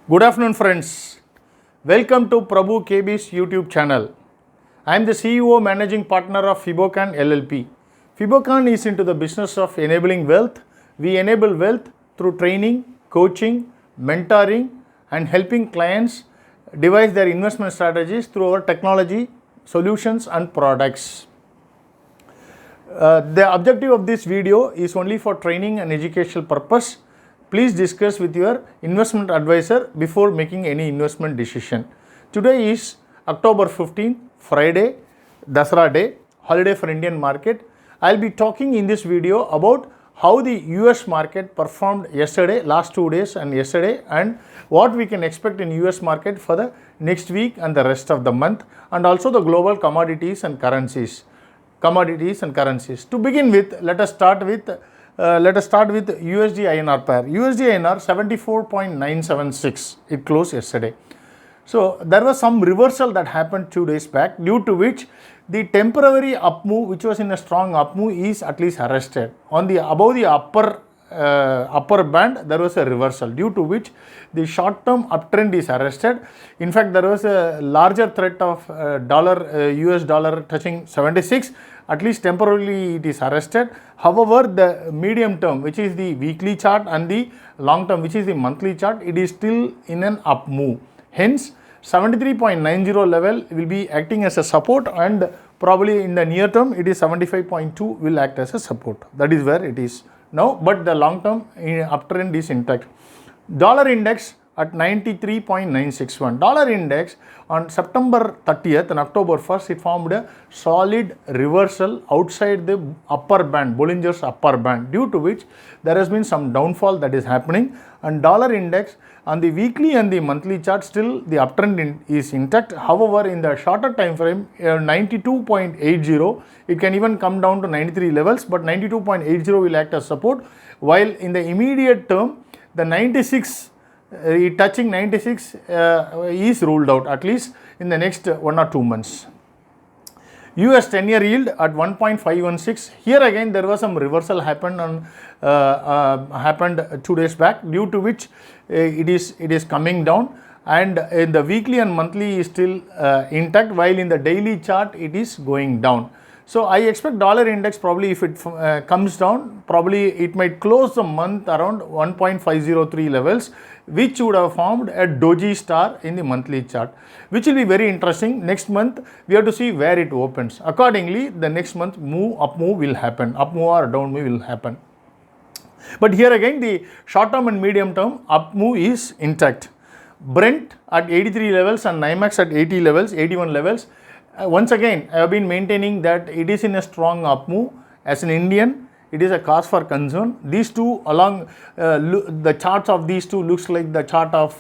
Good afternoon, friends. Welcome to Prabhu KB's YouTube channel. I am the CEO Managing Partner of Fibocan LLP. Fibocan is into the business of enabling wealth. We enable wealth through training, coaching, mentoring, and helping clients devise their investment strategies through our technology, solutions, and products. The objective of this video is only for training and educational purpose. Please discuss with your investment advisor before making any investment decision. Today is October 15, Friday, Dasra Day, holiday for Indian market. I'll be talking in this video about how the US market performed yesterday, last 2 days and yesterday, and what we can expect in US market for the next week and the rest of the month, and also the global commodities and currencies. To begin with, let us start with USD INR pair. USD INR 74.976. It closed yesterday. So there was some reversal that happened 2 days back, due to which the temporary up move, which was in a strong up move, is at least arrested. On the above the upper band, there was a reversal, due to which the short term uptrend is arrested. In fact, there was a larger threat of US dollar touching 76. At least temporarily it is arrested. However, the medium term, which is the weekly chart, and the long term, which is the monthly chart, it is still in an up move. Hence, 73.90 level will be acting as a support, and probably in the near term it is 75.2 will act as a support. That is where it is now, but the long term uptrend is intact. Dollar index at 93.961. Dollar index on September 30th and October 1st, it formed a solid reversal outside the upper band, Bollinger's upper band, due to which there has been some downfall that is happening, and dollar index on the weekly and the monthly chart, still the uptrend is intact. However, in the shorter time frame, 92.80, it can even come down to 93 levels, but 92.80 will act as support, while in the immediate term, the 96 touching 96 is ruled out, at least in the next 1 or 2 months. US 10-year yield at 1.516. Here again there was some reversal happened 2 days back, due to which it is coming down, and in the weekly and monthly is still intact, while in the daily chart it is going down. So I expect dollar index, probably if it comes down, probably it might close the month around 1.503 levels, which would have formed a doji star in the monthly chart, which will be very interesting. Next month we have to see where it opens. Accordingly, the next month up move will happen, up move or down move will happen. But here again, the short term and medium term up move is intact. Brent at 83 levels and NYMEX at 80 levels, 81 levels. Once again, I have been maintaining that it is in a strong up move. As an Indian, it is a cause for concern. These two along, the charts of these two looks like the chart of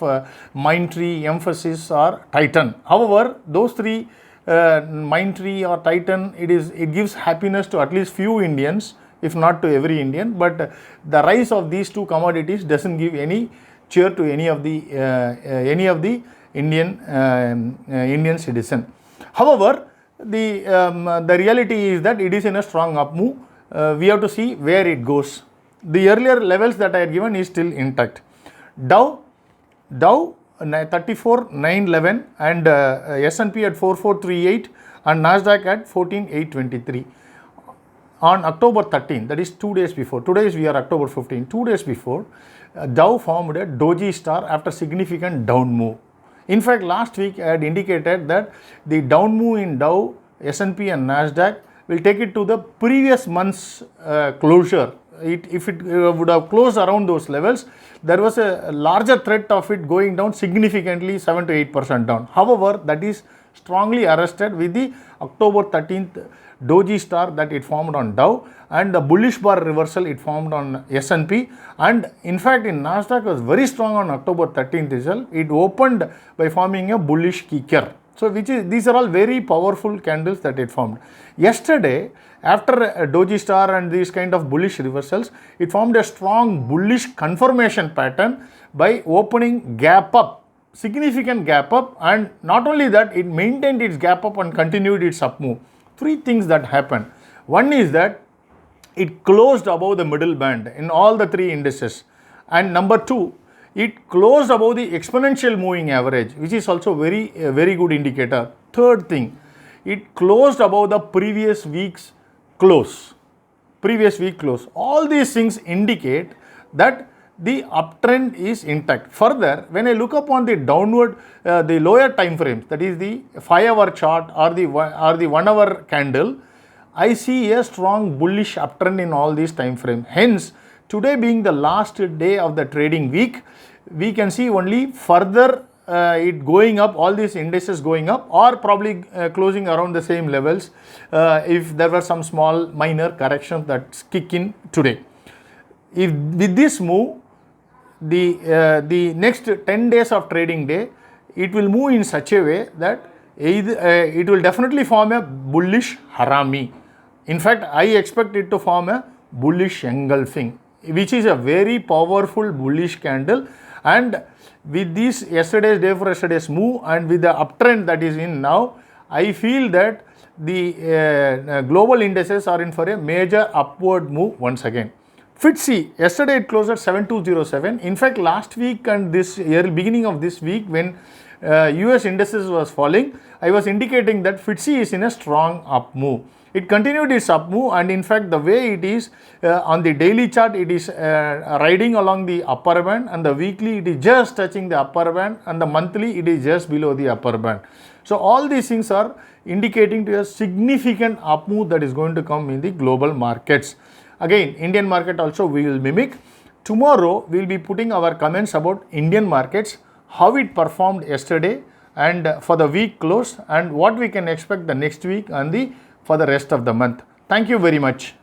Mindtree, Mphasis or Titan. However, those three, Mindtree or Titan, it gives happiness to at least few Indians, if not to every Indian. But the rise of these two commodities doesn't give any cheer to any of the Indian citizen. However, the reality is that it is in a strong up move. We have to see where it goes. The earlier levels that I had given is still intact. Dow 34,911 and S&P at 4438 and Nasdaq at 14,823. On October 13, that is 2 days before, today we are October 15, 2 days before, Dow formed a doji star after significant down move. In fact, last week I had indicated that the down move in Dow, S&P and Nasdaq will take it to the previous month's closure. If it would have closed around those levels, there was a larger threat of it going down significantly, 7 to 8% down. However, that is strongly arrested with the October 13th doji star that it formed on Dow, and the bullish bar reversal it formed on S&P, and in fact in Nasdaq was very strong on October 13th result. It opened by forming a bullish kicker. So these are all very powerful candles that it formed. Yesterday, after a doji star and these kind of bullish reversals, it formed a strong bullish confirmation pattern by opening gap up, significant gap up, and not only that, it maintained its gap up and continued its up move. Three things that happened. One is that it closed above the middle band in all the three indices, and number two, it closed above the exponential moving average, which is also very good indicator. Third thing, it closed above the previous week's close. All these things indicate that the uptrend is intact. Further, when I look upon the downward, the lower time frames, that is the 5-hour chart or the 1-hour candle, I see a strong bullish uptrend in all these time frames. Hence, today being the last day of the trading week, we can see only further it going up, all these indices going up, or probably closing around the same levels if there were some small minor corrections that kick in today. If with this move, the next 10 days of trading day, it will move in such a way that it will definitely form a bullish harami. In fact, I expect it to form a bullish engulfing, which is a very powerful bullish candle. And with this yesterday's day for yesterday's move and with the uptrend that is in now, I feel that the global indices are in for a major upward move once again. FTSE, yesterday it closed at 7207. In fact, last week and this year, beginning of this week, when US indices was falling, I was indicating that FTSE is in a strong up move. It continued its up move, and in fact the way it is on the daily chart, it is riding along the upper band, and the weekly it is just touching the upper band, and the monthly it is just below the upper band. So all these things are indicating to a significant up move that is going to come in the global markets. Again, Indian market also we will mimic. Tomorrow we will be putting our comments about Indian markets, how it performed yesterday and for the week close, and what we can expect the next week and for the rest of the month. Thank you very much.